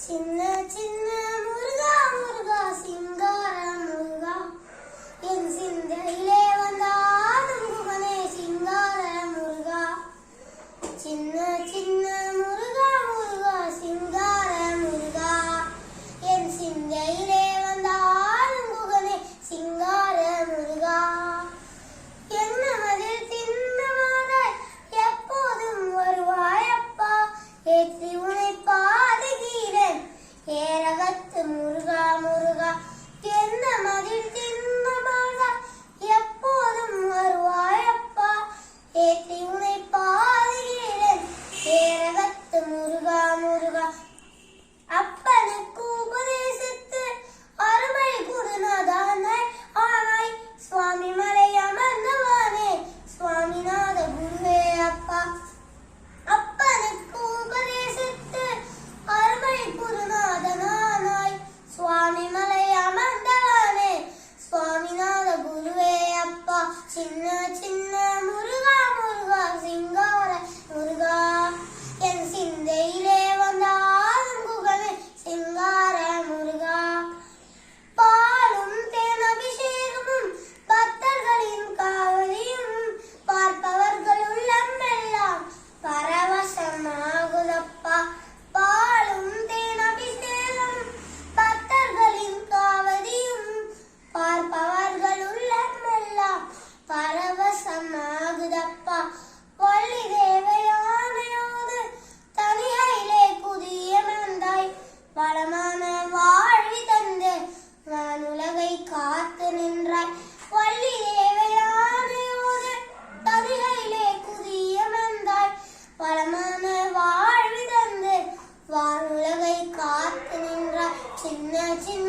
சின்ன சின்ன முருகா முருகா சிங்கார முருகா என் சிந்தையிலே வந்தாடும் குகனே சிங்கார முருகா. சின்ன சின்ன முருகா முருகா சிங்கார முருகா என் சிந்தையிலே வந்தாடும் குகனே சிங்கார முருகா. என்ன மதில் தின்னமாதாய் எப்போதும் வருவாயப்பா, ஏற்றி உனை பாடுகிறேன் ஏரகத்து முருகா முருகா. என்ன மதில் தின்னமாதாய் எப்போதும் வருவாயப்பா, ஏற்றி உனை பாடுகிறேன் ஏரகத்து முருகா முருகா. அப்பனுக்கு உபதேசித்து அருமை குருநாதானாய் ஆனாய் சுவாமி மலை அமர்ந்தவானே சுவாமிநாத குருவே அப்பா. அப்பனுக்கு உபதேசித்து அருமை குருநாதனானாய் சுவாமி மலை அமர்ந்தவானே சுவாமிநாத குருவே அப்பா. சின்ன சின்ன முருகா முருகா சிங்கார முருகா என் சிந்தையிலே வந்தாலும் குகனே சிங்கார முருகா. பாலும் தேன் அபிஷேகமும் பக்தர்களின் காவலியும் பார்ப்பவர்கள் உள்ளம் எல்லாம் பரவசமாகுதப்பா. பாலும் தேன் அபிஷேகம் பக்தர்களின் காவலியும் பார்ப்பவர்கள் உள்ளம் எல்லாம் பரவசமாகுதப்பா. வள்ளி தேவையானையோடு தனிகையிலே குதிய மந்தாய் வளமான வாழ்வி தந்து வானுலகை காத்து நின்றாய். வள்ளி தேவையானையோடு தனிகையிலே குதிய மந்தாய் வளமான வாழ்வி தந்து வானுலகை காத்து நின்றாய். சின்ன சின்ன